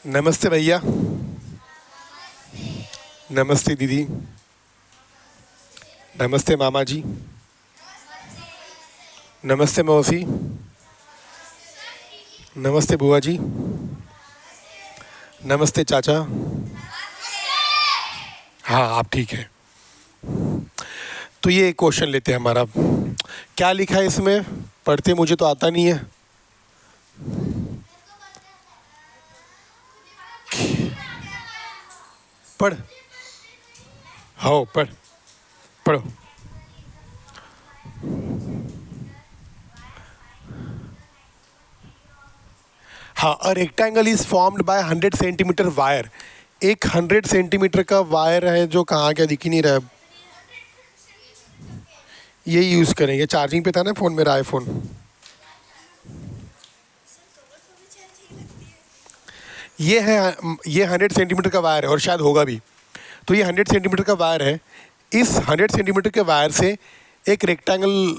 नमस्ते भैया। नमस्ते दीदी। नमस्ते मामा जी। नमस्ते मौसी। नमस्ते बुआ जी। नमस्ते चाचा। हाँ आप ठीक है। तो ये क्वेश्चन लेते हैं हमारा। क्या लिखा है इसमें? पढ़ते मुझे तो आता नहीं है। पढ़। हाँ पढ़। पढ़ो। हाँ, a rectangle is formed by 100 centimetre wire. एक 100 सेंटीमीटर का वायर है जो कहाँ क्या दिख ही नहीं रहा है। यही यूज़ करेंगे। चार्जिंग पे था ना फ़ोन, मेरा आईफोन। ये 100 सेंटीमीटर का वायर है और शायद होगा भी। तो ये 100 सेंटीमीटर का वायर है। इस 100 सेंटीमीटर के वायर से एक रेक्टेंगल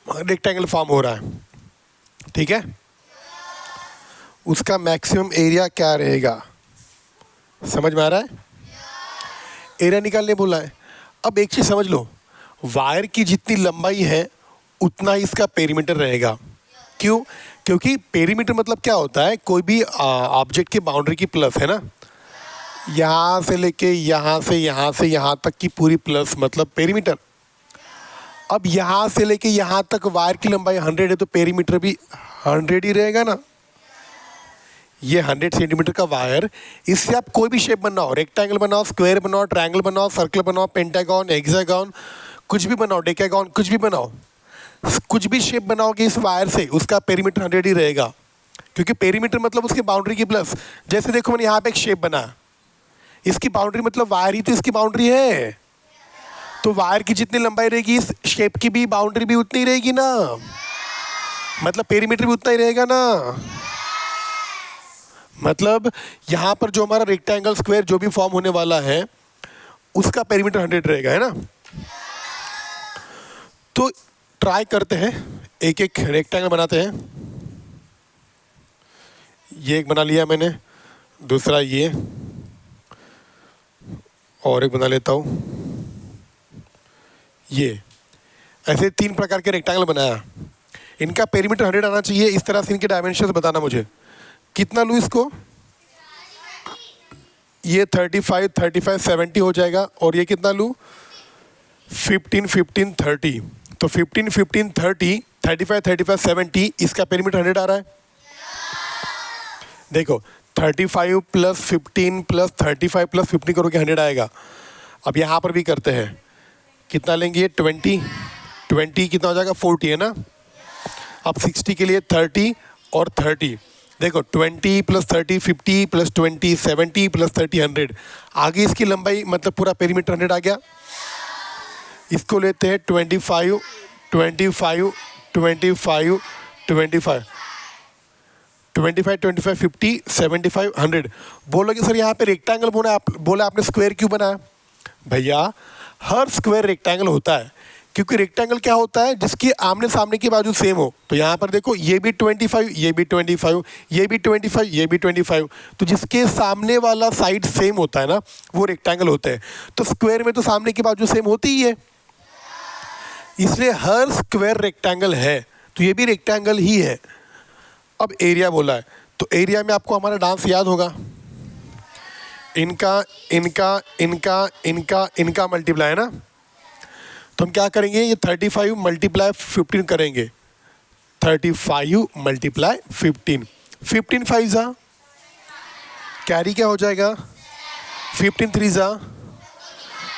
रेक्टेंगल फॉर्म हो रहा है। ठीक है। उसका मैक्सिमम एरिया क्या रहेगा? समझ में आ रहा है? एरिया निकालने बोला है। अब एक चीज़ समझ लो, वायर की जितनी लंबाई है उतना ही इसका पेरीमीटर रहेगा। क्यों? क्योंकि पेरीमीटर मतलब क्या होता है, कोई भी ऑब्जेक्ट की बाउंड्री की प्लस है ना। यहाँ से लेके यहाँ से यहाँ तक की पूरी प्लस मतलब पेरीमीटर। अब यहाँ से लेके यहाँ तक वायर की लंबाई 100 है तो पेरीमीटर भी 100 ही रहेगा ना। ये 100 सेंटीमीटर का वायर, इससे आप कोई भी शेप बनाओ, रेक्टेंगल बनाओ, स्क्वायर बनाओ, ट्रायंगल बनाओ, सर्कल बनाओ, पेंटागन, हेक्सागन, कुछ भी बनाओ, डेकागन, कुछ भी बनाओ, कुछ भी शेप बनाओगे इस वायर से, उसका पेरीमीटर 100 ही रहेगा। क्योंकि पेरीमीटर मतलब उसकी बाउंड्री की प्लस। जैसे देखो मैंने यहाँ पे एक शेप बनाया, इसकी बाउंड्री मतलब वायर ही तो इसकी बाउंड्री है। तो वायर की जितनी लंबाई रहेगी इस शेप की भी बाउंड्री भी उतनी ही रहेगी ना, मतलब पेरीमीटर भी उतना ही रहेगा ना। मतलब यहाँ पर जो हमारा रेक्टेंगल स्क्वायर जो भी फॉर्म होने वाला है उसका पेरीमीटर 100 रहेगा, है ना। तो ट्राई करते हैं, एक एक रेक्टेंगल बनाते हैं। ये एक बना लिया मैंने, दूसरा ये, और एक बना लेता हूँ ये। ऐसे 3 प्रकार के रेक्टेंगल बनाया। इनका पेरीमीटर 100 आना चाहिए। इस तरह से इनके डायमेंशन बताना मुझे, कितना लूँ इसको। ये 35 35 70 हो जाएगा। और ये कितना लूँ? 15 15 30। तो 15 15 30 35 35 70, इसका पेरीमीटर 100 आ रहा है। देखो 35 प्लस 15 प्लस 35 प्लस 15 करोगे 100 आएगा। अब यहाँ पर भी करते हैं, कितना लेंगे? ये 20 20 कितना हो जाएगा? 40 है ना। अब 60 के लिए 30 और 30। देखो 20 प्लस 30 50 प्लस 20 70 प्लस 30 100। आगे इसकी लंबाई मतलब पूरा पेरीमीटर 100 आ गया। इसको लेते हैं 25 25 25 25 25 25 50 75 100। बोलोगे सर यहाँ पे रेक्टेंगल बोला आपने, स्क्वायर क्यों बनाया? भैया हर स्क्वायर रेक्टेंगल होता है, क्योंकि रेक्टेंगल क्या होता है, जिसकी आमने सामने की बाजू सेम हो। तो यहाँ पर देखो ये भी 25 ये भी 25 ये भी 25 ये भी 25, तो जिसके सामने वाला साइड सेम होता है ना वो रेक्टेंगल होते हैं। तो स्क्वायर में तो सामने की बाजू सेम होती ही है, इसलिए हर स्क्वायर रेक्टेंगल है, तो ये भी रेक्टेंगल ही है। अब एरिया बोला है, तो एरिया में आपको हमारा डांस याद होगा, इनका इनका इनका इनका इनका मल्टीप्लाई है ना। तो हम क्या करेंगे, ये 35 मल्टीप्लाई 15 करेंगे। 35 मल्टीप्लाई 15, 15 5 जा, कैरी क्या हो जाएगा? 15 3 जा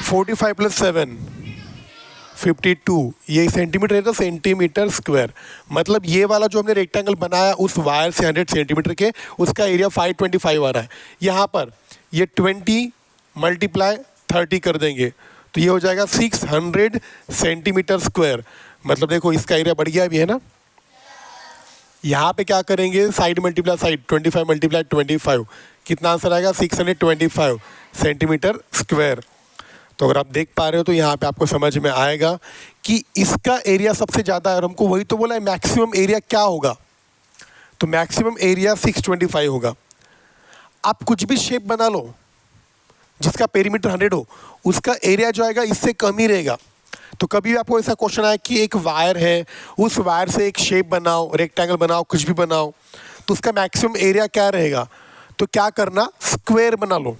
45 प्लस 7 52। ये सेंटीमीटर है तो सेंटीमीटर स्क्वायर। मतलब ये वाला जो हमने रेक्टेंगल बनाया उस वायर से 100 सेंटीमीटर के, उसका एरिया 525 आ रहा है। यहाँ पर ये 20 मल्टीप्लाई 30 कर देंगे तो ये हो जाएगा 600 सेंटीमीटर स्क्वायर। मतलब देखो इसका एरिया बढ़ गया भी है ना। यहाँ पे क्या करेंगे, साइड मल्टीप्लाई साइड, 25 मल्टीप्लाई 25, कितना आंसर आएगा? 625 सेंटीमीटर स्क्वायर। तो अगर आप देख पा रहे हो तो यहाँ पे आपको समझ में आएगा कि इसका एरिया सबसे ज़्यादा है, और हमको वही तो बोला है मैक्सिमम एरिया क्या होगा। तो मैक्सिमम एरिया 625 होगा। आप कुछ भी शेप बना लो जिसका पेरीमीटर 100 हो, उसका एरिया जो आएगा इससे कम ही रहेगा। तो कभी भी आपको ऐसा क्वेश्चन आया कि एक वायर है, उस वायर से एक शेप बनाओ, रेक्टेंगल बनाओ, कुछ भी बनाओ, तो उसका मैक्सिमम एरिया क्या रहेगा? तो क्या करना, स्क्वायर बना लो,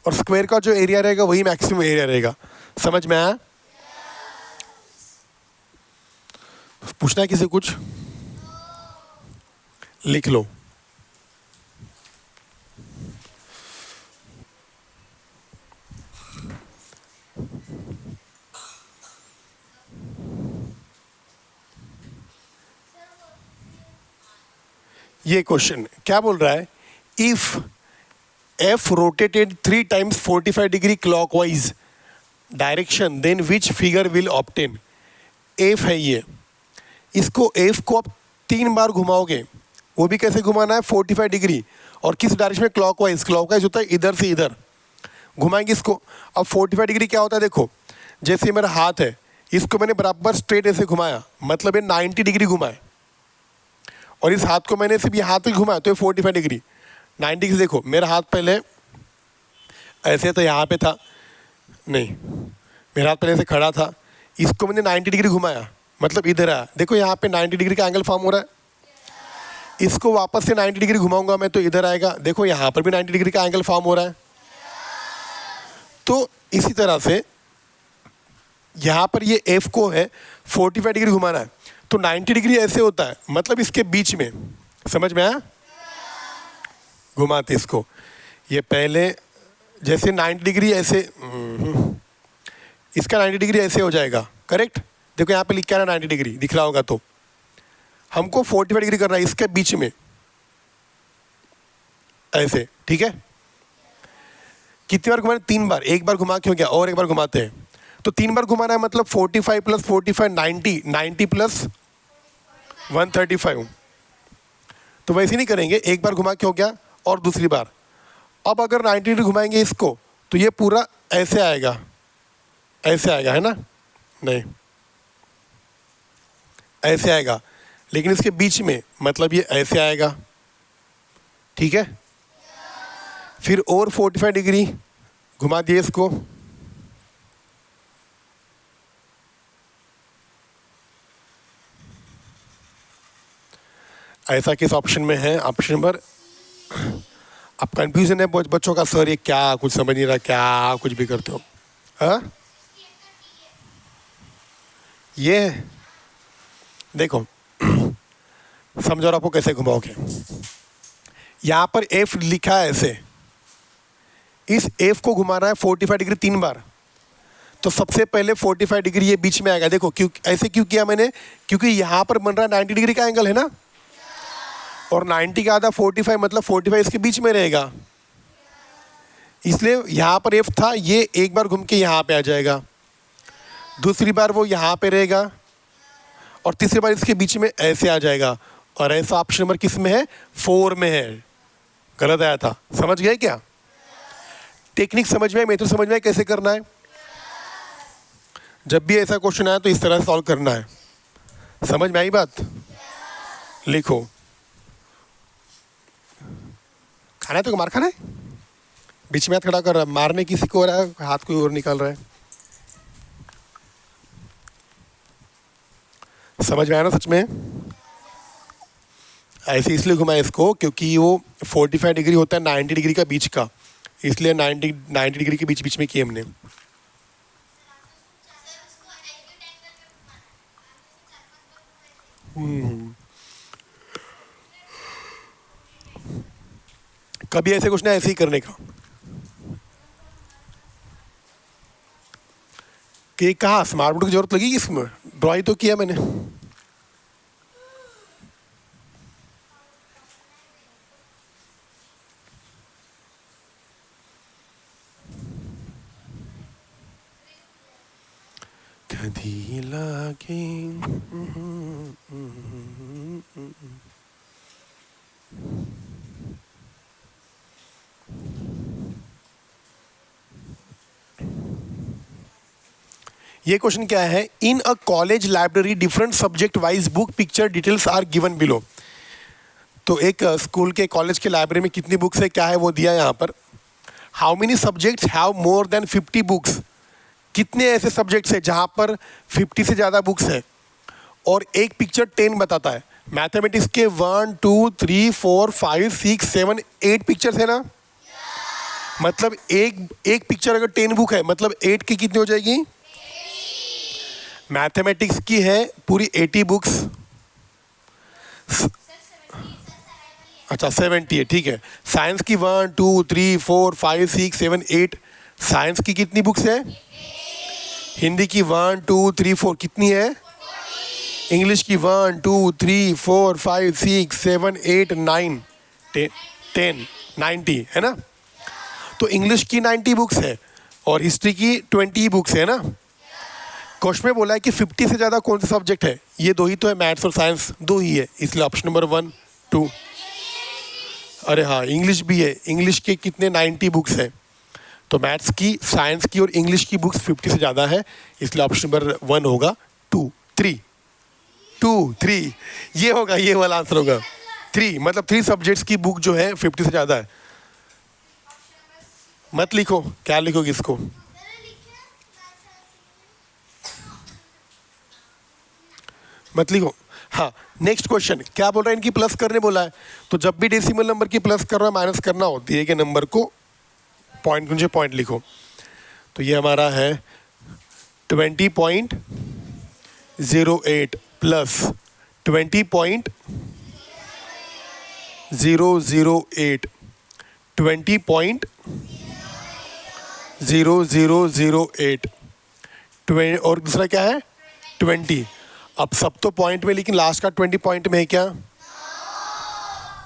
और स्क्वायर का जो एरिया रहेगा वही मैक्सिमम एरिया रहेगा। समझ में आया? पूछना है किसी कुछ? लिख लो। ये क्वेश्चन क्या बोल रहा है? If F rotated 3 times 45 degree clockwise direction, then which figure will obtain. F है ये, इसको एफ को आप 3 बार घुमाओगे, वो भी कैसे घुमाना है? 45 डिग्री, और किस डायरेक्शन में? क्लॉकवाइज। क्लॉकवाइज होता है इधर से इधर घुमाएंगे इसको। अब 45 डिग्री क्या होता है? देखो, जैसे मेरा हाथ है, इसको मैंने बराबर स्ट्रेट ऐसे घुमाया, मतलब ये 90 डिग्री घुमाए, और इस हाथ को मैंने सिर्फ ये हाथ ही घुमाया तो ये 45 डिग्री। 90 डिग्री देखो, मेरा हाथ पहले ऐसे तो यहाँ पे था, नहीं, मेरा हाथ पहले ऐसे खड़ा था, इसको मैंने 90 डिग्री घुमाया, मतलब इधर आया। देखो यहाँ पे 90 डिग्री का एंगल फॉर्म हो रहा है। इसको वापस से 90 डिग्री घुमाऊंगा मैं तो इधर आएगा। देखो यहाँ पर भी 90 डिग्री का एंगल फॉर्म हो रहा है। तो इसी तरह से यहाँ पर ये एफ को है 45 डिग्री घुमाना है, तो 90 डिग्री ऐसे होता है, मतलब इसके बीच में। समझ में आया? घुमाते इसको, ये पहले जैसे 90 डिग्री ऐसे, इसका 90 डिग्री ऐसे हो जाएगा, करेक्ट? देखो यहाँ पे लिख के आ रहा है 90 डिग्री, दिख रहा होगा। तो हमको 45 डिग्री करना है इसके बीच में, ऐसे, ठीक है? कितनी बार घुमाना? 3 बार। एक बार घुमा के हो गया, और एक बार घुमाते हैं। तो 3 बार घुमाना है, मतलब 45 + 45 90, 90 + 135। तो वैसे नहीं करेंगे, एक बार घुमा के हो गया और दूसरी बार। अब अगर 90 डिग्री घुमाएंगे इसको, तो ये पूरा ऐसे आएगा, ऐसे आएगा, है ना? नहीं, ऐसे आएगा, लेकिन इसके बीच में, मतलब ये ऐसे आएगा, ठीक है? फिर और 45 डिग्री घुमा दिए इसको, ऐसा किस ऑप्शन में है? ऑप्शन नंबर, अब कंफ्यूजन है बच्चों का, सर ये क्या, कुछ समझ नहीं रहा, क्या कुछ भी करते हो? हाँ, ये देखो, समझो और आपको कैसे घुमाओगे। यहाँ पर एफ लिखा है ऐसे, इस एफ को घुमाना है 45 डिग्री 3 बार। तो सबसे पहले 45 डिग्री ये बीच में आएगा। देखो क्यों ऐसे क्यों किया मैंने? क्योंकि यहाँ पर बन रहा है 90 डिग्री का एंगल, है ना? और 90 का आधा 45, मतलब 45 इसके बीच में रहेगा, इसलिए यहाँ पर एफ था, ये एक बार घूम के यहाँ पे आ जाएगा, दूसरी बार वो यहाँ पे रहेगा, और तीसरी बार इसके बीच में ऐसे आ जाएगा। और ऐसा ऑप्शन नंबर किस में है? 4 में है। गलत आया था, समझ गए क्या? टेक्निक समझ में आई, मेथड समझ में आई कैसे करना है? जब भी ऐसा क्वेश्चन आया तो इस तरह सॉल्व करना है। समझ में आई बात? लिखो। खाना है तो मार खाना है? बीच में हाथ खड़ा कर रहा है, मारने किसी को हो रहा है, हाथ कोई और निकाल रहा है। समझ में आया ना? सच में ऐसे इसलिए घुमाया इसको क्योंकि वो 45 डिग्री होता है 90 डिग्री का बीच का, इसलिए 90 डिग्री के बीच बीच में किए हमने। कभी ऐसे कुछ ना, ऐसे ही करने का कि कहाँ स्मार्ट बोर्ड की जरूरत लगी इसमें? ड्राइंग तो किया मैंने। कधी लागे ये क्वेश्चन क्या है? In a college library different subject wise book picture details are given below. तो एक स्कूल के कॉलेज के लाइब्रेरी में कितनी बुक्स है क्या है वो दिया है यहाँ पर। How many subjects have more than 50 books, कितने ऐसे सब्जेक्ट्स हैं जहाँ पर 50 से ज़्यादा बुक्स हैं। और एक पिक्चर 10 बताता है। मैथमेटिक्स के 1 2 3 4 5 6 7 8 पिक्चर्स है ना, मतलब एक पिक्चर अगर 10 बुक है मतलब 8 की कितनी हो जाएगी। मैथमेटिक्स की है पूरी 80 बुक्स, अच्छा 70 है, ठीक है। साइंस की 1 2 3 4 5 6 7 8, साइंस की कितनी बुक्स है। हिंदी की 1 2 3 4 कितनी है। इंग्लिश की 1 2 3 4 5 6 7 8 9 10 90 है ना। तो इंग्लिश की 90 बुक्स है और हिस्ट्री की 20 बुक्स है ना। क्वेश्चन में बोला है कि 50 से ज़्यादा कौन सा सब्जेक्ट है, ये दो ही तो है, मैथ्स और साइंस दो ही है, इसलिए ऑप्शन नंबर 1 2। अरे हाँ इंग्लिश भी है, इंग्लिश के कितने 90 बुक्स हैं, तो मैथ्स की साइंस की और इंग्लिश की बुक्स 50 से ज़्यादा है, इसलिए ऑप्शन नंबर 1 होगा 2 3 2 3, ये होगा, ये वाला आंसर होगा 3, मतलब 3 सब्जेक्ट्स की बुक जो है 50 से ज़्यादा है। मत लिखो, क्या लिखोगे इसको। मत लिखो। हाँ नेक्स्ट क्वेश्चन क्या बोल रहा है, इनकी प्लस करने बोला है, तो जब भी डेसिमल नंबर की प्लस करना माइनस करना हो दिए गए नंबर को पॉइंट मुझे पॉइंट लिखो। तो ये हमारा है 20.08 प्लस 20.008 20.0008 और दूसरा क्या है 20। अब सब तो पॉइंट में, लेकिन लास्ट का 20 पॉइंट में है क्या,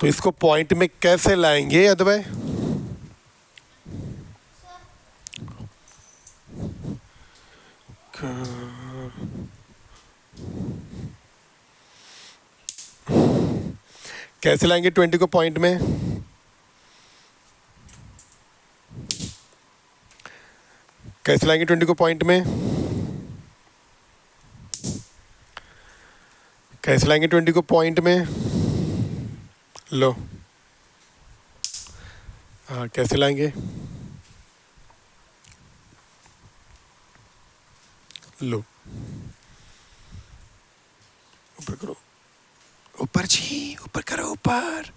तो इसको पॉइंट में कैसे लाएंगे अदवय। कैसे लाएंगे 20 को पॉइंट में, कैसे लाएंगे 20 को पॉइंट में, कैसे लाएंगे 20 को पॉइंट में, लो हाँ कैसे लाएंगे, लो ऊपर करो, ऊपर जी ऊपर करो, ऊपर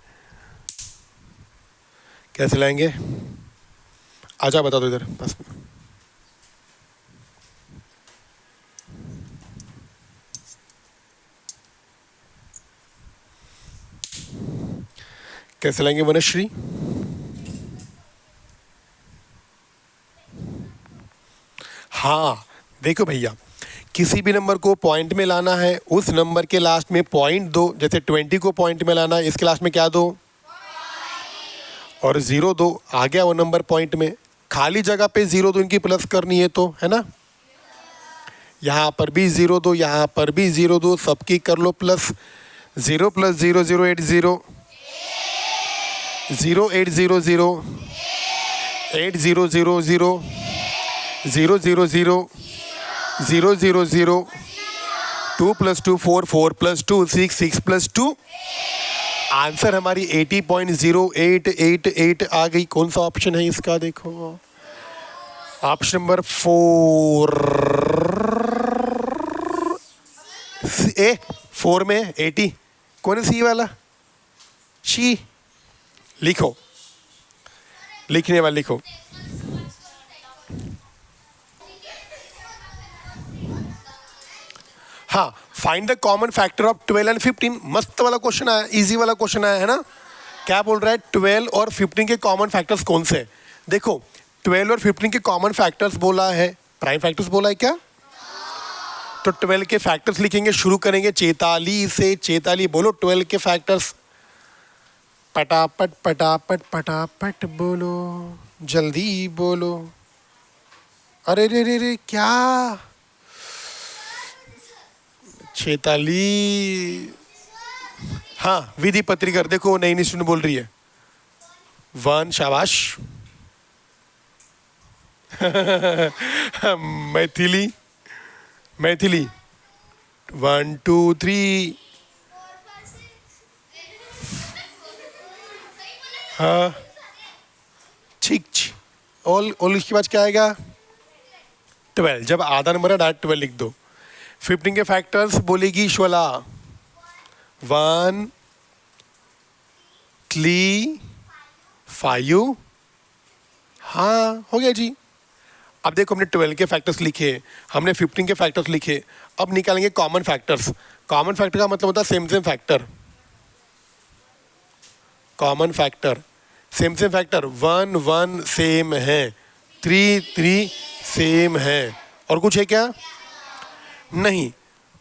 कैसे लाएंगे, आजा बता दो इधर बस। कैसे लाएंगे वनश्री, हाँ देखो भैया किसी भी नंबर को पॉइंट में लाना है, उस नंबर के लास्ट में पॉइंट दो, जैसे 20 को पॉइंट में लाना है, इसके लास्ट में क्या दो और 0 दो, आ गया वो नंबर पॉइंट में। खाली जगह पे 0 दो, इनकी प्लस करनी है तो, है ना। यहाँ पर भी 0 दो, यहाँ पर भी 0 दो, सबकी कर लो प्लस। 0 + 0 0 8 0 0 8 0 0 8 0 0 0 0 0 0 0 0 0 2 + 2 4 4 + 2 6 6 + 2। आंसर हमारी 80.0888 आ गई। कौन सा ऑप्शन है इसका, देखो ऑप्शन नंबर 4 ए 4 में 80, कौन है सी वाला, शी लिखो, लिखने वाला लिखो। हाँ find the common factor of 12 and 15, मस्त वाला क्वेश्चन आया, इजी वाला क्वेश्चन आया है ना। क्या बोल रहा है 12 और 15 के कॉमन फैक्टर्स कौन से हैं। देखो 12 और 15 के कॉमन फैक्टर्स बोला है, प्राइम फैक्टर्स बोला है क्या, तो 12 के फैक्टर्स लिखेंगे, शुरू करेंगे चेताली से। चेताली बोलो 12 के फैक्टर्स, पटापट पटापट पटापट बोलो, जल्दी बोलो। अरे रे रे रे क्या, चेताली, हाँ विधि पत्रिकर, देखो नई स्टूडेंट बोल रही है 1, शाबाश। मैथिली, मैथिली 1 2 3 हाँ ठीक। और इसके बाद क्या आएगा? 12। जब आधा नंबर है डायरेक्ट 12 लिख दो। 15 के फैक्टर्स बोलेगी श्वला। 1 3 5। हाँ हो गया जी। अब देखो हमने 12 के फैक्टर्स लिखे, हमने 15 के फैक्टर्स लिखे, अब निकालेंगे कॉमन फैक्टर्स। कॉमन फैक्टर का मतलब होता है same same factor. Common factor same same factor. 1 1 same है, 3 3 सेम है, और कुछ है क्या? नहीं।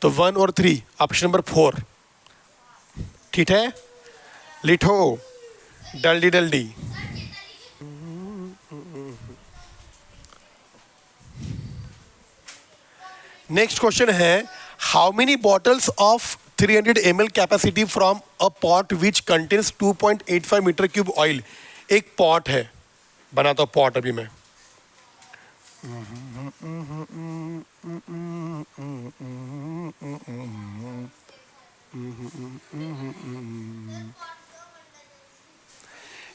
तो 1 और 3 ऑप्शन नंबर 4 ठीक है। लिखो जल्दी जल्दी। नेक्स्ट क्वेश्चन है, how many bottles of 300 ml capacity from a pot which contains 2.85 metre cube oil. एक पॉट है, बनाता हूं पॉट अभी मैं।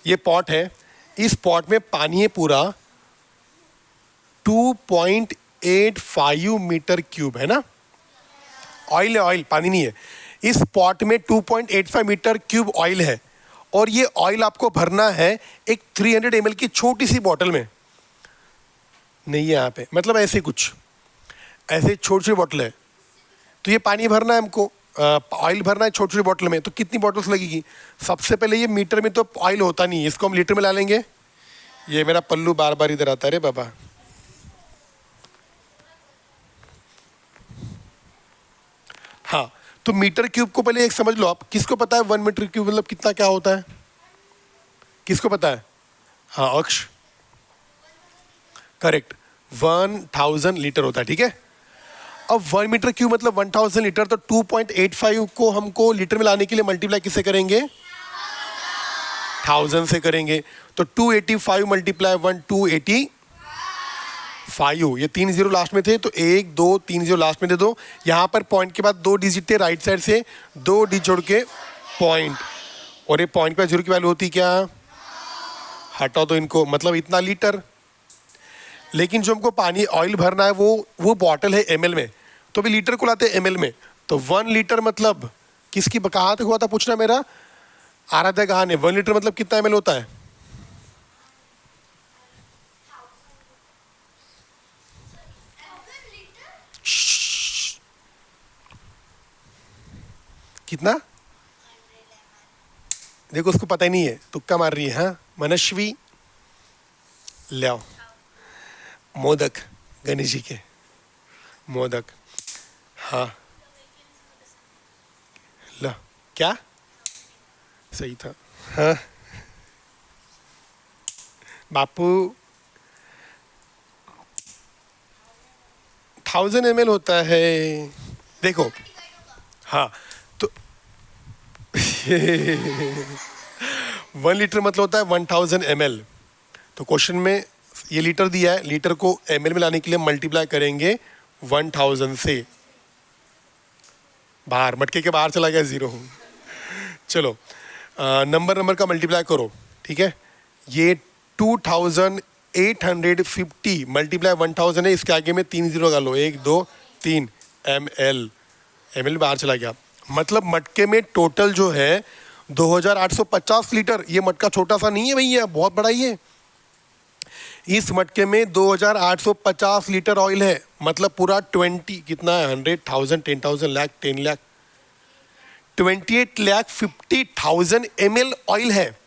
ये पॉट है, इस पॉट में पानी है पूरा 2.85 मीटर क्यूब है ना। ऑयल है, ऑयल, पानी नहीं है। इस पॉट में 2.85 मीटर क्यूब ऑयल है, और ये ऑयल आपको भरना है एक 300 ml की छोटी सी बॉटल में। नहीं है यहाँ पे, मतलब ऐसे कुछ, ऐसे छोटी छोटी बॉटल है। तो ये पानी भरना है हमको, ऑयल भरना है छोटी छोटी बॉटल में। तो कितनी बॉटल्स लगेगी? सबसे पहले ये मीटर में तो ऑयल होता नहीं है, इसको हम लीटर में ला लेंगे। ये मेरा पल्लू बार बार इधर आता है रे बाबा। हाँ, तो मीटर क्यूब को पहले एक समझ लो आप। किसको पता है 1 मीटर क्यूब मतलब कितना क्या होता है? किसको पता है? हाँ अक्ष, करेक्ट, 1000 लीटर होता है। ठीक है, अब 1 मीटर क्यूब मतलब 1000 लीटर। तो 2.85 को हमको लीटर में लाने के लिए मल्टीप्लाई किससे करेंगे? 1000 से करेंगे। तो 285 मल्टीप्लाई 1, 285। ये 3 जीरो लास्ट में थे, तो 1 2 3 जीरो लास्ट में दे दो। यहाँ पर पॉइंट के बाद 2 डिजिट थे, राइट साइड से 2 डिजिट जोड़ के पॉइंट, और ये पॉइंट पर जीरो की वैल्यू होती क्या? हटाओ तो इनको, मतलब इतना लीटर। लेकिन जो हमको पानी ऑयल भरना है वो बॉटल है ml में, तो भी लीटर को लाते हैं ml में। तो 1 लीटर मतलब किसकी, कहाँ तक हुआ था पूछना मेरा? आराध्या कहाँ ने? 1 लीटर मतलब कितना ml होता है? कितना? देखो उसको पता ही नहीं है, तुक्का मार रही है। हाँ मनस्वी, ले आओ मोदक, गणेश जी के मोदक। हाँ लो, क्या सही था? हाँ बापू, 1000 ml होता है। देखो हाँ, तो 1 लीटर मतलब होता है 1000 ml। तो क्वेश्चन में ये लीटर दिया है, लीटर को ml में लाने के लिए मल्टीप्लाई करेंगे 1000 से। बाहर, मटके के बाहर चला गया जीरो। चलो नंबर का मल्टीप्लाई करो। ठीक है, ये 2850 मल्टीप्लाई 1000 है, इसके आगे में 3 जीरो लगा लो, 1 2 3 ml बाहर चला गया। मतलब मटके में टोटल जो है 2850 लीटर। ये मटका छोटा सा नहीं है भैया, बहुत बड़ा ही है। इस मटके में 2850 लीटर ऑयल है, मतलब पूरा 20 कितना है? 100,000 10,000 लाख 10 लाख 28,50,000 ml ऑयल है।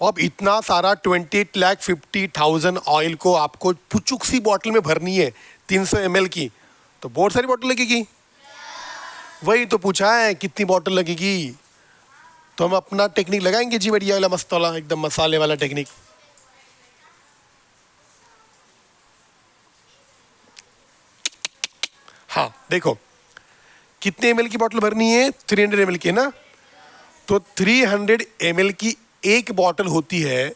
अब इतना सारा 28,50,000 ऑयल को आपको पुचुक सी बॉटल में भरनी है 300 ml की, तो बहुत सारी बॉटल लगेगी। वही तो पूछा है कितनी बॉटल लगेगी, तो हम अपना टेक्निक लगाएंगे जी, बढ़िया वाला मस्त वाला, एकदम मसाले वाला टेक्निक। हाँ देखो, कितने ml की बॉटल भरनी है? 300 ml की ना। तो 300 ml की एक बॉटल होती है,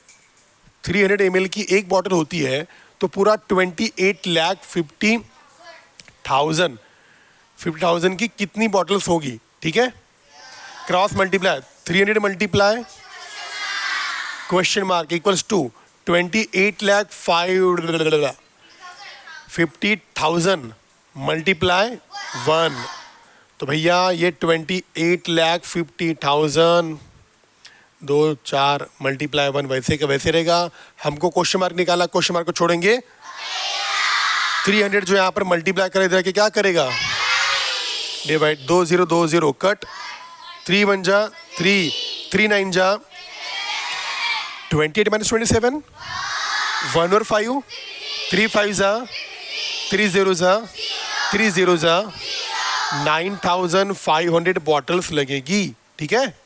300 ml की एक बॉटल होती है, तो पूरा 28,50,000 की कितनी बॉटल्स होगी? ठीक है, cross multiply 300 multiply question mark equals to 28,50,000 multiply 1। तो भैया ये 28,50,000 2 4 मल्टीप्लाई 1 वैसे का वैसे रहेगा। हमको क्वेश्चन मार्क निकाला, क्वेश्चन मार्क को छोड़ेंगे। 300 जो यहाँ पर मल्टीप्लाई करे इधर के क्या करेगा, डिवाइड 2 0 2 0 कट, 3 1 जा 3 3 9 जा 28 - 27 1 और 5 3 5 जा 3 0 जा 3 0 जा 9,500 बॉटल्स लगेगी। ठीक है,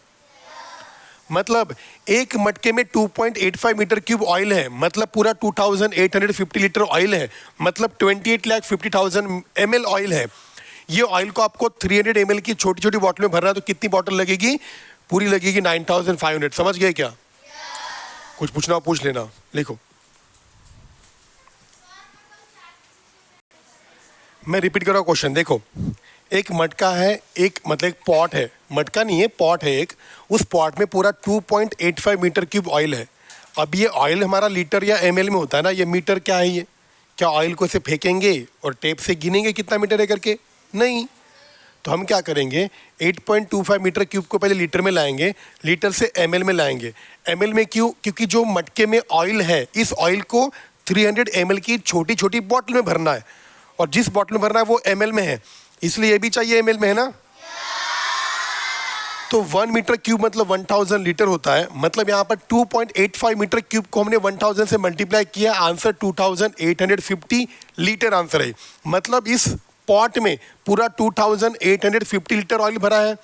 मतलब एक मटके में 2.85 मीटर क्यूब ऑयल है, मतलब पूरा 2,850 लीटर ऑयल है, मतलब 28,50,000 ml ऑयल है। ये ऑयल को आपको 300 ml की छोटी छोटी बॉटल में भरना है, तो कितनी बॉटल लगेगी, पूरी लगेगी 9,500। समझ गए क्या? कुछ पूछना हो पूछ लेना, लिखो। मैं रिपीट कर रहा हूँ क्वेश्चन, देखो। एक मटका है, एक मतलब एक पॉट है, मटका नहीं है पॉट है एक, उस पॉट में पूरा 2.85 मीटर क्यूब ऑयल है। अब ये ऑयल हमारा लीटर या ml में होता है ना, ये मीटर क्या है, ये क्या ऑयल को ऐसे फेंकेंगे और टेप से गिनेंगे कितना मीटर है करके? नहीं। तो हम क्या करेंगे, 8.25 मीटर क्यूब को पहले लीटर में लाएंगे, लीटर से ml में लाएंगे। ml में क्यों? क्योंकि जो मटके में ऑयल है, इस ऑयल को 300 ml की छोटी छोटी बॉटल में भरना है, और जिस बॉटल में भरना है वो ml में है, इसलिए ये भी चाहिए ml में, है ना। तो 1 मीटर क्यूब मतलब 1000 लीटर होता है, मतलब यहाँ पर 2.85 मीटर क्यूब को हमने 1000 से मल्टीप्लाई किया, आंसर 2850 लीटर आंसर है। मतलब इस पॉट में पूरा 2850 लीटर ऑयल भरा है।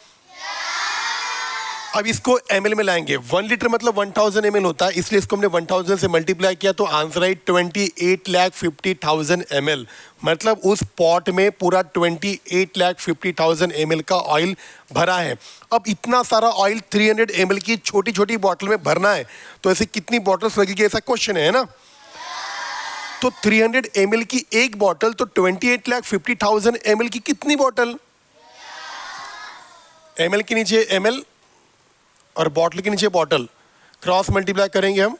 अब इसको ml में लाएंगे, 1 लीटर मतलब 1000 ml होता है, इसलिए इसको हमने 1000 से मल्टीप्लाई किया, तो आंसर है 28,50,000 ml। मतलब उस पॉट में पूरा 28,50,000 ml का ऑयल भरा है। अब इतना सारा ऑयल 300 ml की छोटी छोटी बॉटल में भरना है, तो ऐसे कितनी बॉटल्स लगेगी, ऐसा क्वेश्चन है ना। तो 300 ml की एक बॉटल, तो 28,50,000 ml की कितनी बॉटल, ml के नीचे ml और बॉटल के नीचे बॉटल, क्रॉस मल्टीप्लाई करेंगे हम,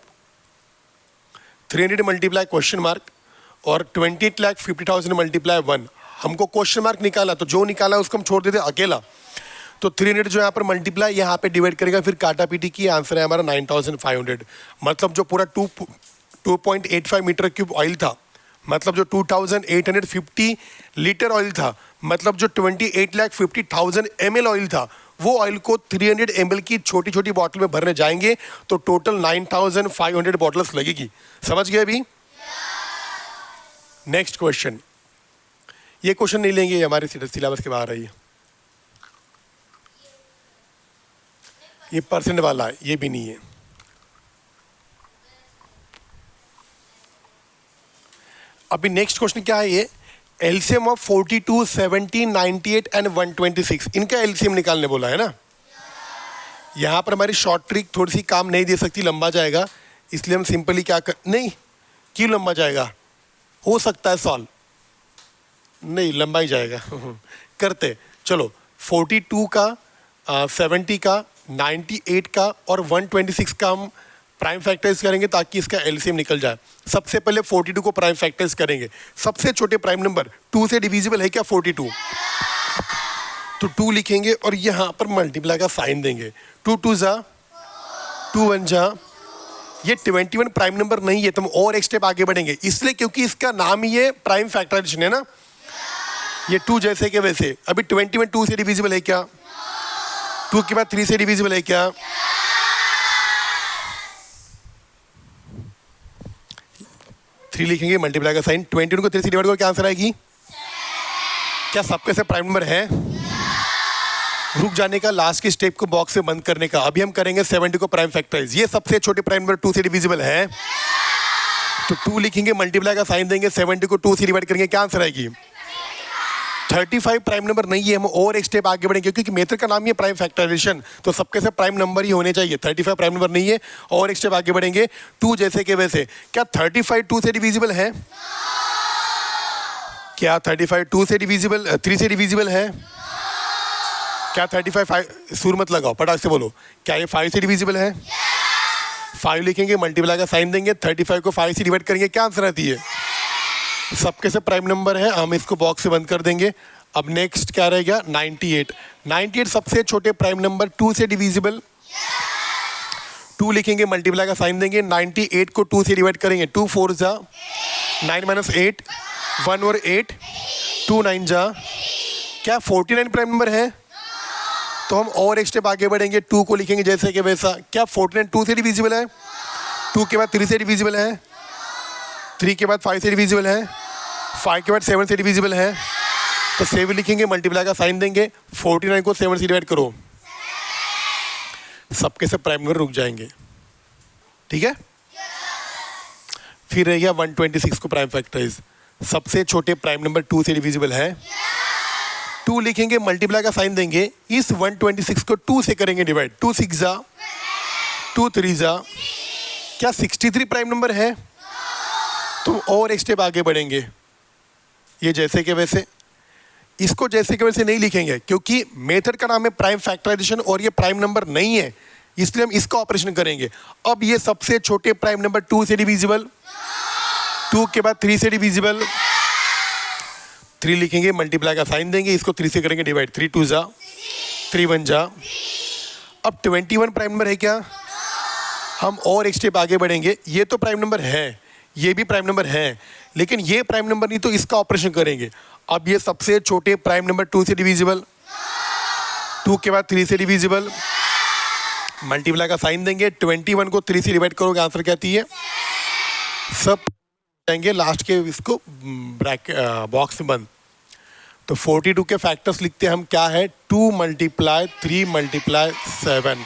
300 मल्टीप्लाई क्वेश्चन मार्क और 28,50,000 मल्टीप्लाई 1। हमको क्वेश्चन मार्क निकाला, तो जो निकाला उसको हम छोड़ देते अकेला। तो 300 जो यहाँ पर मल्टीप्लाई यहाँ पे डिवाइड करेगा, फिर काटा पीटी की, आंसर है हमारा 9,500। मतलब जो पूरा 2.85 मीटर क्यूब ऑयल था, मतलब जो 2850 लीटर ऑयल था, मतलब जो 28,50,000 ml ऑयल था, वो ऑयल को 300 ml की छोटी छोटी बॉटल में भरने जाएंगे, तो टोटल 9,500 बॉटल्स लगेगी। समझ गए अभी? नेक्स्ट क्वेश्चन, ये क्वेश्चन नहीं लेंगे, ये हमारे सिलेबस के बाहर है, ये परसेंट वाला है, ये भी नहीं है। अभी नेक्स्ट क्वेश्चन क्या है, ये एलसीएम ऑफ 42, 70, 98 एंड 126, इनका एलसीएम निकालने बोला है ना। यहाँ पर हमारी शॉर्ट ट्रिक थोड़ी सी काम नहीं दे सकती, लंबा जाएगा, इसलिए हम सिंपली क्या कर, नहीं क्यों लंबा जाएगा, हो सकता है सॉल्व, नहीं लंबा ही जाएगा करते चलो। 42 का 70 का 98 का और 126 का हम प्राइम फैक्टर्स करेंगे ताकि इसका एलसीएम निकल जाए। सबसे पहले 42 को प्राइम फैक्टर्स करेंगे। सबसे छोटे प्राइम नंबर 2 से डिविजिबल है क्या 42? तो 2 लिखेंगे और यहाँ पर मल्टीप्लाई का साइन देंगे। 2 2 जा 2 1 जा, ये 21 प्राइम नंबर नहीं है, तो हम और एक स्टेप आगे बढ़ेंगे, इसलिए क्योंकि इसका नाम ही है प्राइम फैक्टराइजेशन है ना। ये 2 जैसे के वैसे, अभी 21 2 से डिविजिबल है क्या? 2 के बाद 3 से डिविजिबल है क्या? 3 लिखेंगे, मल्टीप्लाई का साइन, 21 को 3 से डिवाइड करो, क्या आंसर आएगी? क्या सबके से प्राइम नंबर है? रुक जाने का, लास्ट के स्टेप को बॉक्स से बंद करने का। अभी हम करेंगे 70 को प्राइम फैक्टराइज। ये सबसे छोटे प्राइम नंबर 2 से डिविजिबल है, तो 2 लिखेंगे, मल्टीप्लाई का साइन देंगे, 70 को 2 से डिवाइड करेंगे, क्या आंसर आएगी? 35 प्राइम नंबर नहीं है, हम और एक स्टेप आगे बढ़ेंगे क्योंकि मेथड का नाम ही है प्राइम फैक्टराइजेशन, तो सबके से प्राइम नंबर ही होने चाहिए। 35 प्राइम नंबर नहीं है, और एक स्टेप आगे बढ़ेंगे, 2 जैसे के वैसे। क्या 35 2 से डिविजिबल है? क्या 35 2 से डिविजिबल 3 से डिविजिबल है? क्या 35 5 सुर मत लगाओ, पटाख से बोलो, क्या ये 5 से डिविजिबल है? 5 लिखेंगे, मल्टीप्लाई का साइन देंगे, 35 को 5 से डिवाइड करेंगे, क्या आंसर आती है? सबके से प्राइम नंबर है, हम इसको बॉक्स से बंद कर देंगे। अब नेक्स्ट क्या रह गया? 98। 98 सबसे छोटे प्राइम नंबर, 2 से डिविजिबल। 2 लिखेंगे, मल्टीप्लाई का साइन देंगे, 98 को 2 से डिवाइड करेंगे, 2 4 जा 9 माइनस 8, 1 और 8, 2 9 जा, क्या 49 प्राइम नंबर है? तो हम और एक स्टेप आगे बढ़ेंगे, 2 को लिखेंगे जैसे कि वैसा। क्या 49 2 से डिविजिबल है? 2 के बाद 3 से डिविजिबल है, 3 के बाद 5 से डिविजिबल है, 5 के बाद 7 से डिविजिबल है। तो 7 लिखेंगे, मल्टीप्लाई का साइन देंगे, 49 को 7 से डिवाइड करो, सबके सब प्राइम नंबर रुक जाएंगे। ठीक है, फिर रह गया 126 को प्राइम फैक्टराइज। सबसे छोटे प्राइम नंबर 2 से डिविजिबल है, 2 लिखेंगे, मल्टीप्लाई का साइन देंगे, इस 126 को 2 से करेंगे डिवाइड, 2 6 जा 2 3 जा, क्या 63 प्राइम नंबर है? तो और एक स्टेप आगे बढ़ेंगे, ये जैसे के वैसे। इसको जैसे के वैसे नहीं लिखेंगे क्योंकि मेथड का नाम है प्राइम फैक्टराइजेशन और ये प्राइम नंबर नहीं है, इसलिए हम इसका ऑपरेशन करेंगे। अब ये सबसे छोटे प्राइम नंबर 2 से डिविजिबल, 2 के बाद 3 से डिविजिबल, 3 लिखेंगे, मल्टीप्लाई का साइन देंगे, इसको 3 से करेंगे डिवाइड, 3 2 जा 3 1 जा। अब 21 प्राइम नंबर है क्या? हम और एक स्टेप आगे बढ़ेंगे, ये तो प्राइम नंबर है, ये भी प्राइम नंबर है, लेकिन ये प्राइम नंबर नहीं, तो इसका ऑपरेशन करेंगे। अब ये सबसे छोटे प्राइम नंबर 2 से डिविजिबल, 2 के बाद 3 से डिविजिबल, मल्टीप्लाई का साइन देंगे, 21 को 3 से डिवाइड करोगे, आंसर क्या आती है? सब जाएंगे लास्ट के, इसको ब्रैकेट बॉक्स में बंद। तो 42 के फैक्टर्स लिखते हैं हम, क्या है? 2 मल्टीप्लाई 3 मल्टीप्लाई 7।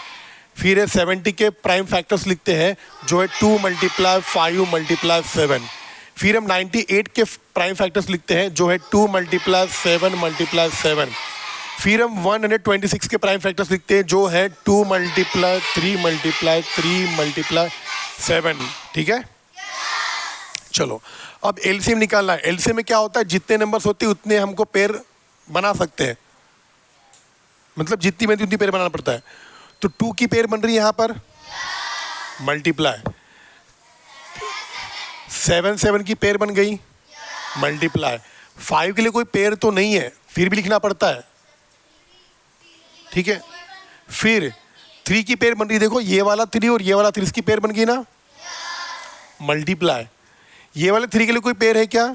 फिर है 70 के प्राइम फैक्टर्स लिखते हैं, जो है 2 मल्टीप्लाई 5 मल्टीप्लाई 7। फिर हम 98 के प्राइम फैक्टर्स लिखते हैं, जो है 2 मल्टीप्लाई 7 मल्टीप्लाई 7। फिर हम 126 के प्राइम फैक्टर्स लिखते हैं, जो है 2 मल्टीप्लाई 3 मल्टीप्लाई 3 मल्टीप्लाई 7। ठीक है, चलो अब एलसीएम निकालना है। एलसीएम में क्या होता है? जितने नंबर्स होते हैं उतने हमको पेयर बना सकते हैं, मतलब जितनी बनती उतनी पेयर बनाना पड़ता है। तो 2 की पेयर बन रही है यहाँ पर, मल्टीप्लाई 7 7 की पेयर बन गई, मल्टीप्लाई 5 के लिए कोई पेयर तो नहीं है, फिर भी लिखना पड़ता है। ठीक है, फिर 3 की पेयर बन रही, देखो ये वाला 3 और ये वाला 3 की पेयर बन गई ना, मल्टीप्लाई। ये वाले 3 के लिए कोई पेयर है क्या?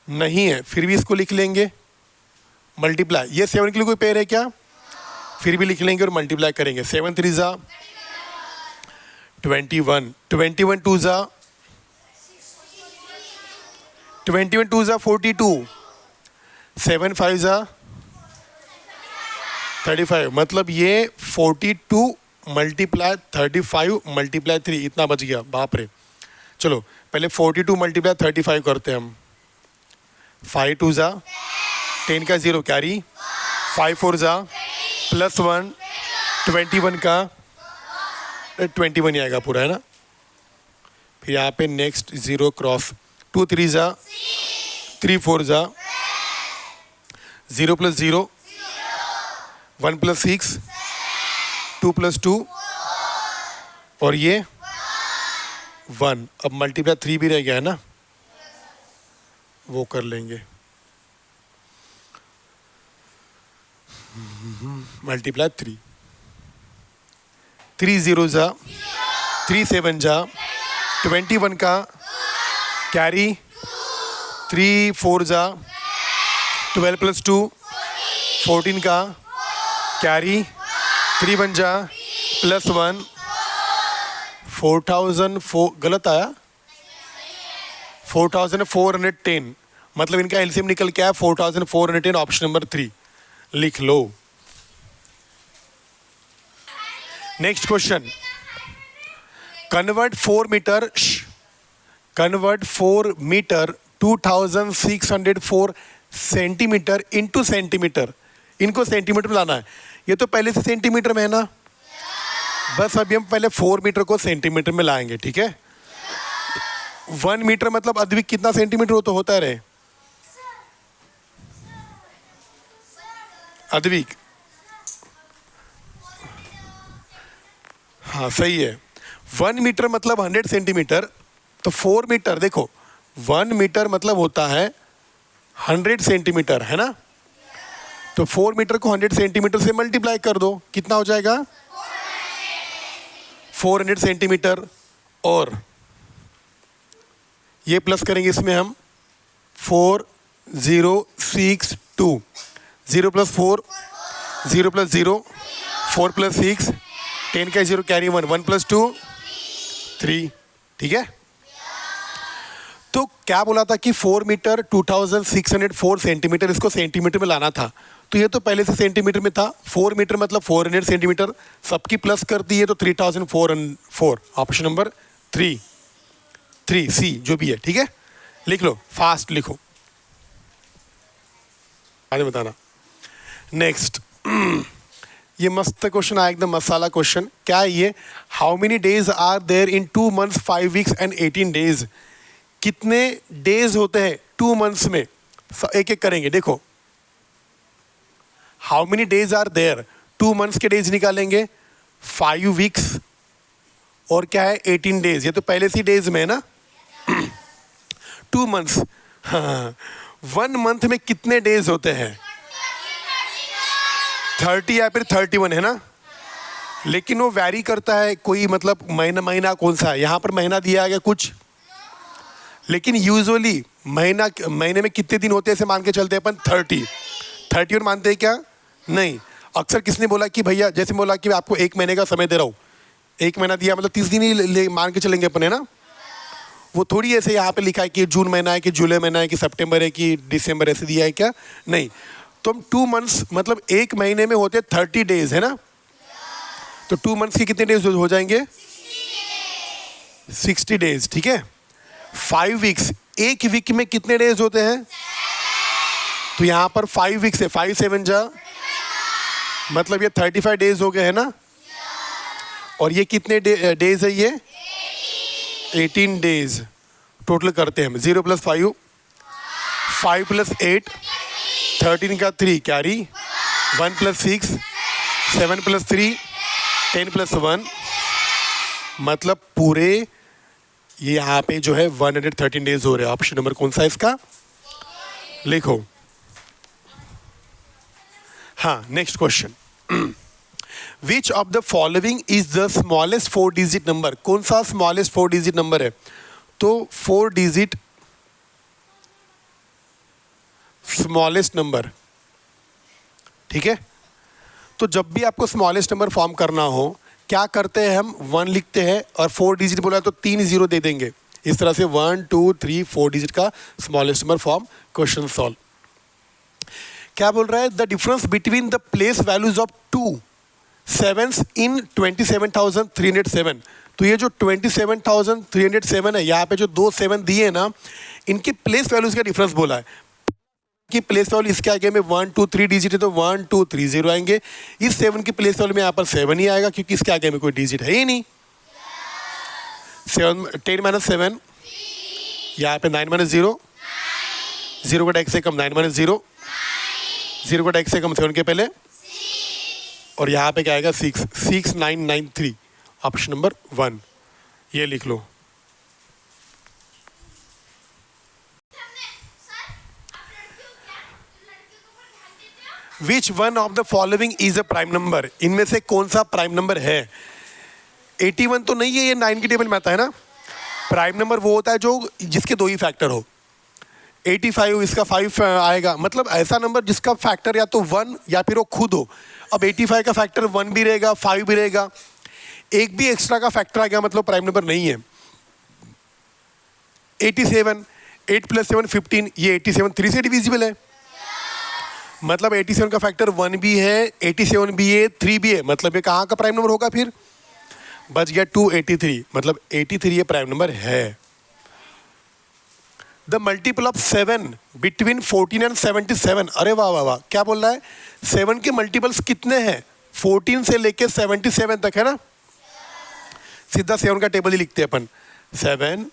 नहीं है, फिर भी इसको लिख लेंगे, मल्टीप्लाई। ये 7 के लिए कोई पेयर है क्या? फिर भी लिख लेंगे और मल्टीप्लाई करेंगे, 7 3 जा 21, 21 2 जा 21 2 जा 42, 7 5 जा 35। मतलब ये 42 मल्टीप्लाई 35 मल्टीप्लाई 3, इतना बच गया, बाप रे। चलो पहले 42 मल्टीप्लाई 35 करते हैं हम। 5 2 जा 10 का 0 कैरी, 5 4 जा +1, 21 का 21 ही आएगा पूरा, है ना। फिर यहाँ पे नेक्स्ट 0 क्रॉस, 2 3 जा 3 4 जा 0 + 0, 1 + 6, 2 + 2 और ये 1। अब मल्टीप्लाई 3 भी रह गया है ना, वो कर लेंगे, मल्टीप्लाई 3 3 0 जा 3 7 जा 21 का कैरी, 3 4 जा 12 + 2 14 का कैरी, 3 1 जा +1 4004, गलत आया, 4410। मतलब इनका एलसीएम निकल के आया 4410, ऑप्शन नंबर 3 लिख लो। Next question, convert 4 metre 2604 centimetre into centimetre. इनको सेंटीमीटर में लाना है, ये तो पहले से सेंटीमीटर में है ना, बस अभी हम पहले 4 मीटर को सेंटीमीटर में लाएंगे। ठीक है, 1 मीटर मतलब अद्विक कितना सेंटीमीटर हो तो होता है रे अद्विक? हाँ सही है। 1 मीटर मतलब 100 सेंटीमीटर, तो 4 मीटर देखो 1 मीटर मतलब होता है 100 सेंटीमीटर, है ना। तो 4 मीटर को 100 सेंटीमीटर से मल्टीप्लाई कर दो, कितना हो जाएगा 400 सेंटीमीटर। और ये प्लस करेंगे इसमें हम 4062, 0 + 4, 0 + 0, 4 + 6, 10 का 0 कैरी 1, 1 + 2 3, ठीक है। तो क्या बोला था कि 4 मीटर 2604 सेंटीमीटर, इसको सेंटीमीटर में लाना था, तो ये तो पहले से सेंटीमीटर में था। 4 मीटर मतलब 400 सेंटीमीटर, सबकी प्लस कर दी है तो 3404, ऑप्शन नंबर 3 सी जो भी है, ठीक है। लिख लो, फास्ट लिखो, आगे बताना। नेक्स्ट ये मस्त क्वेश्चन आया, एकदम मसाला क्वेश्चन। क्या है ये? How many days are there in 2 months 5 weeks and 18 days? कितने डेज होते हैं 2 months में? एक एक करेंगे, देखो। How many days are there, 2 months के डेज निकालेंगे, 5 weeks और क्या है 18 days, ये तो पहले से डेज में है ना। 2 months, हाँ 1 month में कितने डेज होते हैं? 30 या फिर 31, है ना। लेकिन वो वैरी करता है, कोई मतलब महीना कौन सा है, यहाँ पर महीना दिया गया कुछ, लेकिन यूजुअली महीने में कितने दिन होते हैं ऐसे मान के चलते हैं अपन 31 मानते हैं क्या? नहीं। अक्सर किसने बोला कि भैया, जैसे बोला कि आपको 1 महीने का समय दे रहा हूँ, 1 महीना दिया मतलब 30 दिन ही मान के चलेंगे अपन, है ना। वो थोड़ी ऐसे यहाँ पे लिखा है कि जून महीना है कि जुलाई महीना है कि सितंबर है कि दिसंबर, ऐसे दिया है क्या? नहीं। तो हम 2 months मतलब 1 महीने में होते 30 डेज, है ना। तो 2 months के कितने डेज हो जाएंगे? 60 डेज, ठीक है। 5 weeks, 1 वीक में कितने डेज होते हैं? तो यहाँ पर 5 weeks है, 5 7 जा मतलब ये 35 डेज हो गए, है ना। और ये कितने डेज है? ये 18 डेज। टोटल करते हैं हम, 0 + 5, 5 + 8, 13 का 3 कैरी, 1 + 6, 7 + 3, 10 + 1, मतलब पूरे ये यहाँ पे जो है 113 डेज हो रहे हैं। ऑप्शन नंबर कौन सा है इसका? लिखो। हाँ, next question. Which of the following is the smallest 4 digit number? कौन सा स्मॉलेस्ट 4 डिजिट नंबर है? तो 4 डिजिट स्मॉलेस्ट नंबर, ठीक है। तो जब भी आपको स्मॉलेस्ट नंबर फॉर्म करना हो, क्या करते हैं हम? 1 लिखते हैं और 4 डिजिट बोला तो 3 0 दे देंगे। इस तरह से 1 2 3 4 डिजिट का smallest number form. Question solve. क्या बोल रहा है? The difference between the place values of 2 sevens इन 27,307। तो ये जो 27,307 है, यहाँ पे जो 2 7 दिए हैं ना, इनके प्लेस वैल्यूज का डिफरेंस बोला है कि प्लेस वैल्यू इसके आगे में 1 2 3 डिजिट है तो 1 2 3 0 आएंगे। इस 7 की प्लेस वैल्यू में यहाँ पर 7 ही आएगा क्योंकि इसके आगे में कोई डिजिट है ही नहीं। 10 - 7, यहाँ पे 9 - 0, 0 का डेक से कम 9 - 0, 0 का डेक से कम 7 के पहले, और यहाँ पे क्या आएगा 6, 6993, ऑप्शन नंबर 1। ये लिख लो। Which one of the following is a prime number? इनमें से कौन सा प्राइम नंबर है? 81 तो नहीं है, ये 9 की टेबल में आता है ना। प्राइम नंबर वो होता है जो जिसके 2 ही फैक्टर हो। 85 इसका 5 आएगा, मतलब ऐसा नंबर जिसका फैक्टर या तो 1 या फिर वो खुद हो। अब 85 का फैक्टर 1 भी रहेगा, 5 भी रहेगा, एक भी एक्स्ट्रा का फैक्टर आ गया मतलब प्राइम नंबर नहीं है। 87, 8 + 7 15, ये 87 3 से डिविजिबल है, मतलब 87 का फैक्टर 1 भी है, 87 भी है, 3 भी है, मतलब ये कहाँ का प्राइम नंबर होगा? फिर बच गया 283, मतलब 83 ये प्राइम नंबर है। The multiple of 7 between 14 and 77। अरे वाह वाह वाह, क्या बोल रहा है? 7 के मल्टीपल्स कितने हैं? 14 से लेके 77 तक, है ना। सीधा 7 का टेबल ही लिखते हैं अपन। 7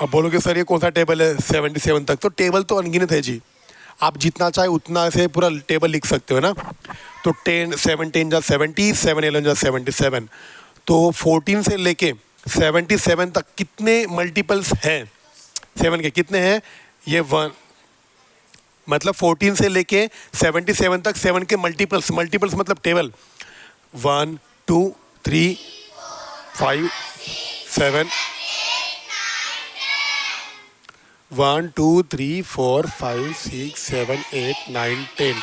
अब बोलोगे सर ये कौन सा टेबल है 77 तक, तो टेबल तो अनगिनत है जी, आप जितना चाहे उतना से पूरा टेबल लिख सकते हो ना। तो 10 7 10 जा 70, 7 11 जा 77, तो 14 से लेके 77 तक कितने मल्टीपल्स हैं 7 के, कितने हैं ये 1, मतलब 14 से लेके 77 तक 7 के मल्टीपल्स, मल्टीपल्स मतलब टेबल 1 2 3 5 7 1 2 3 4 5 6 7 8 9 10,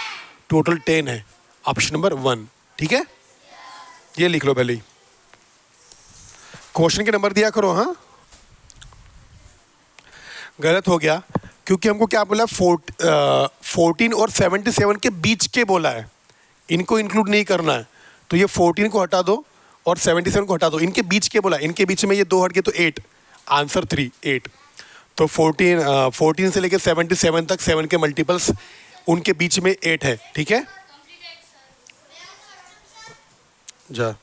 टोटल 10 है, ऑप्शन नंबर 1। ठीक है, ये लिख लो पहले ही, क्वेश्चन के नंबर दिया करो। हाँ, गलत हो गया क्योंकि हमको क्या बोला 14 और 77 के बीच के बोला है, इनको इंक्लूड नहीं करना है, तो ये 14 को हटा दो और 77 को हटा दो, इनके बीच के बोला, इनके बीच में ये 2 हट गए तो 8, आंसर 3 8। तो 14 से लेकर 77 तक 7 के मल्टीपल्स, उनके बीच में 8 है। ठीक है, जा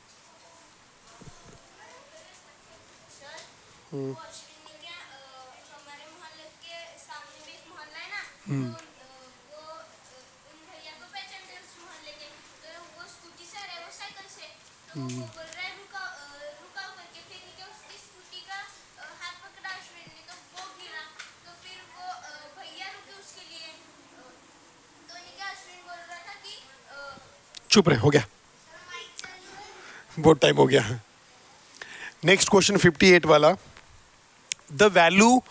चुप रहे, हो गया, बहुत टाइम हो गया। नेक्स्ट क्वेश्चन 58 वाला, the value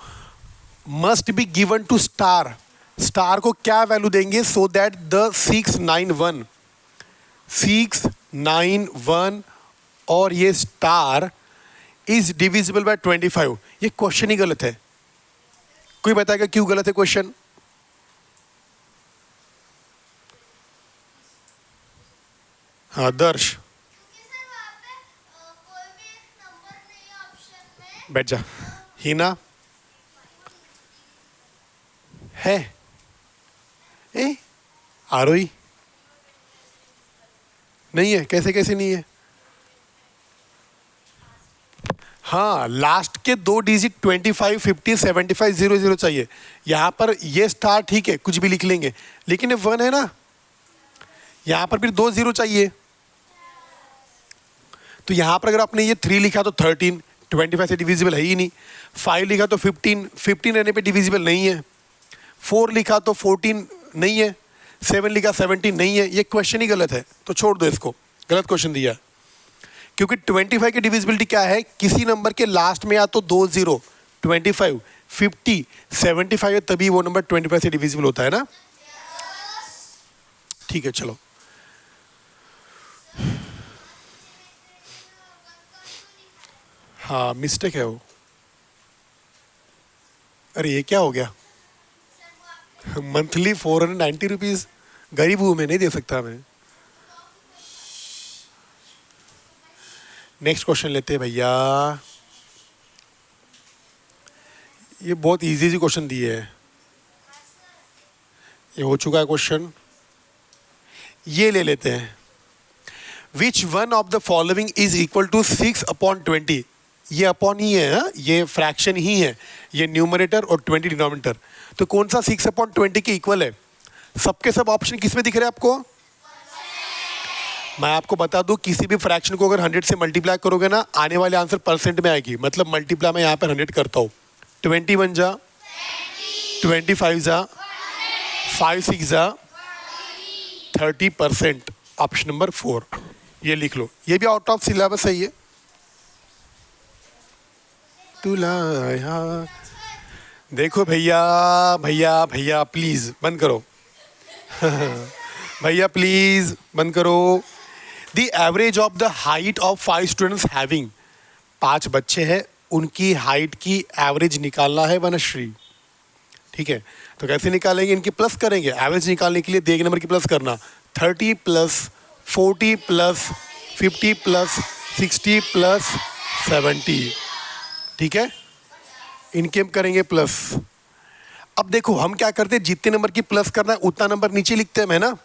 must be given to star, star को क्या वैल्यू देंगे सो दैट द 691 और ये स्टार इज डिविजिबल बाय 25। ये क्वेश्चन ही गलत है, कोई बताएगा क्यों गलत है क्वेश्चन? हाँ दर्श, बैठ जा। हिना है, ए आरोही नहीं है, कैसे कैसे नहीं है? हाँ, लास्ट के 2 डिजिट 25 50 75 00 चाहिए। यहाँ पर ये स्टार ठीक है, कुछ भी लिख लेंगे, लेकिन ये 1 है ना, यहाँ पर फिर 2 0 चाहिए। तो यहाँ पर अगर आपने ये 3 लिखा तो 13, 25 से डिविजिबल है ही नहीं। 5 लिखा तो 15, 15 रहने पे डिविजिबल नहीं है। 4 लिखा तो 14 नहीं है। 7 लिखा 17 नहीं है। ये क्वेश्चन ही गलत है, तो छोड़ दो इसको, गलत क्वेश्चन दिया। क्योंकि 25 की डिविजिबिलिटी क्या है, किसी नंबर के लास्ट में या तो 2 0, 25, 50, 75 है, तभी वो नंबर 25 से डिविजिबल होता है ना। ठीक है, चलो हाँ मिस्टेक है वो। अरे ये क्या हो गया, मंथली 490 रुपीज़, गरीब हूँ मैं, नहीं दे सकता मैं। नेक्स्ट क्वेश्चन लेते हैं भैया, ये बहुत इजी सी क्वेश्चन दिए है, ये हो चुका है क्वेश्चन। ये ले लेते हैं, which one of the following is equal to 6/20। ये अपॉन ही है, हा? ये फ्रैक्शन ही है, ये न्यूमरेटर और 20 डिनोमिनेटर। तो कौन सा 6/20 के इक्वल है? सबके सब ऑप्शन किस में दिख रहे हैं आपको? मैं आपको बता दूं, किसी भी फ्रैक्शन को अगर 100 से मल्टीप्लाई करोगे ना, आने वाले आंसर परसेंट में आएगी। मतलब मल्टीप्लाई में यहाँ पर 100 करता हूँ, 21 जा 25 जा 5 6 जा 30%, ऑप्शन नंबर 4। ये लिख लो, ये भी आउट ऑफ सिलेबस है ये। तुलाया देखो भैया, भैया भैया प्लीज बंद करो भैया प्लीज बंद करो। The average of the height of 5 students having, 5 बच्चे हैं, उनकी हाइट की एवरेज निकालना है वनश्री। ठीक है, तो कैसे निकालेंगे? इनकी प्लस करेंगे। एवरेज निकालने के लिए दे नंबर की प्लस करना, 30 प्लस 40 प्लस 50 प्लस 60 प्लस 70। ठीक है, इनके हम करेंगे प्लस। अब देखो हम क्या करते हैं, जितने नंबर की प्लस करना है उतना नंबर नीचे लिखते हैं, है ना।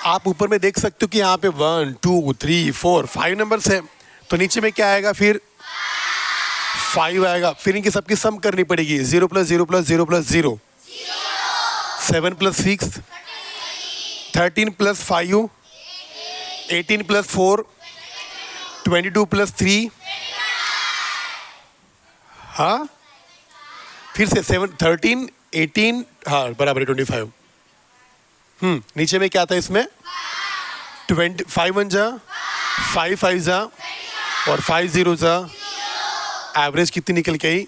आप ऊपर में देख सकते हो कि यहाँ पे 1 2 3 4 5 नंबर्स हैं, तो नीचे में क्या आएगा फिर? 5 आएगा, फिर इनकी सबकी सम करनी पड़ेगी। 0 + 0 + 0 + 0, 7 + 6, 13 + 5, 18 + 4, 22 + 3, हाँ फिर से 7, 13, 18, हाँ बराबर है 25। नीचे में क्या था इसमें? 5 1 जा, 5 5 जा और 5 0 जा। एवरेज कितनी निकल के आई?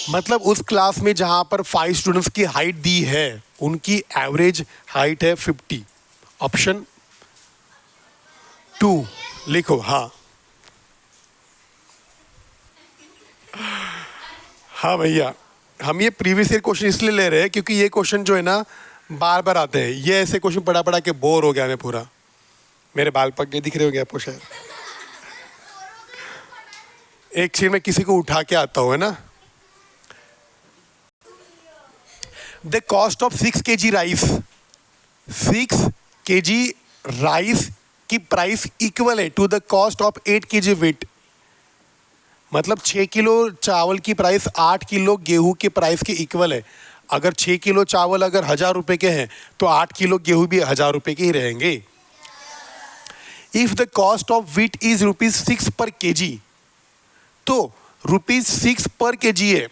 मतलब उस क्लास में जहां पर 5 स्टूडेंट्स की हाइट दी है उनकी एवरेज हाइट है 50। ऑप्शन 2 लिखो। हाँ हाँ भैया, हम ये प्रीवियस ईयर क्वेश्चन इसलिए ले रहे हैं क्योंकि ये क्वेश्चन जो है ना बार बार आते हैं। ये ऐसे क्वेश्चन पढ़ा पढ़ा के बोर हो गया मैं पूरा। मेरे बाल पक गए दिख रहे होंगे आपको शायद। एक चीज में किसी को उठा के आता हूं, है ना। The cost of 6 kg rice, 6 kg rice की प्राइस इक्वल है to the cost of 8 kg weight. मतलब 6 किलो चावल की प्राइस 8 किलो गेहूं के प्राइस के इक्वल है। अगर 6 किलो चावल अगर 1000 रुपए के हैं तो 8 किलो गेहूं भी 1000 रुपए के ही रहेंगे। If the cost of wheat is ₹6 पर kg, तो ₹6 पर kg है।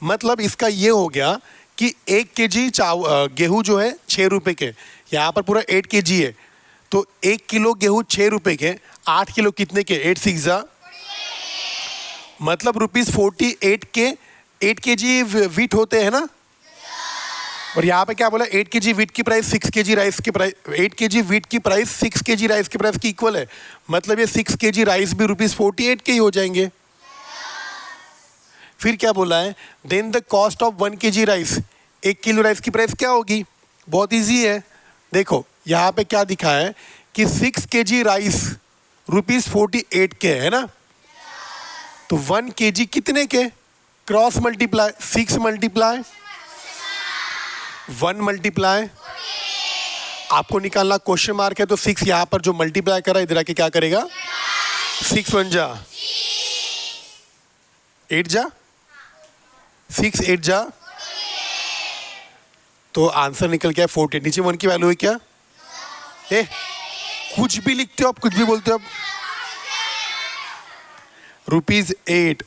मतलब इसका ये हो गया कि 1 kg गेहूं जो है 6 रुपए के, यहाँ पर पूरा 8 kg है तो 1 किलो गेहूं 6 रुपए के, 8 किलो कितने के? 8 6 जा, मतलब ₹48 के 8 kg व्हीट होते हैं ना। और यहाँ पे क्या बोला? 8 kg व्हीट की प्राइस 6 kg राइस की प्राइस, 8 kg व्हीट की प्राइस 6 kg राइस की प्राइस की इक्वल है। मतलब ये 6 kg राइस भी ₹48 के ही हो जाएंगे। फिर क्या बोला है? Then the cost of 1 kg rice, 1 kilo rice की प्राइस क्या होगी? बहुत इजी है। देखो यहाँ पे क्या दिखा है कि 6 kg राइस ₹48 के है ना, तो 1 kg कितने के? क्रॉस मल्टीप्लाई, 6 मल्टीप्लाई 1 मल्टीप्लाई, आपको निकालना क्वेश्चन मार्क है तो 6 यहाँ पर जो मल्टीप्लाई करा इधर आके क्या करेगा? 6 1 जा 8 जा, 6 8 जा, तो आंसर निकल गया 48। नीचे 1 की वैल्यू है क्या? कुछ भी लिखते हो आप, कुछ भी बोलते हो आप। ₹8।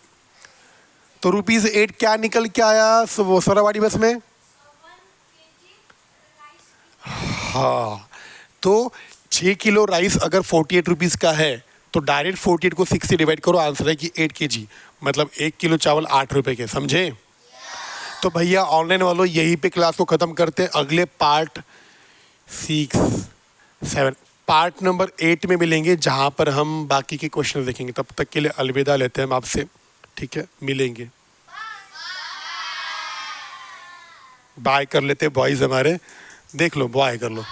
तो ₹8 क्या निकल के आया सोरावाड़ी बस में? हाँ, तो 6 किलो राइस अगर 48 रुपीज़ का है तो डायरेक्ट 48 को 6 से डिवाइड करो, आंसर है कि 8 kg, मतलब 1 किलो चावल 8 रुपए के। समझे? तो भैया ऑनलाइन वालों यहीं पे क्लास को ख़त्म करते हैं। अगले पार्ट 6 7 पार्ट नंबर 8 में मिलेंगे जहाँ पर हम बाकी के क्वेश्चन देखेंगे। तब तक के लिए अलविदा लेते हैं हम आपसे, ठीक है? मिलेंगे, बाय कर लेते हैं बॉयज़ हमारे। देख लो, बॉय कर लो।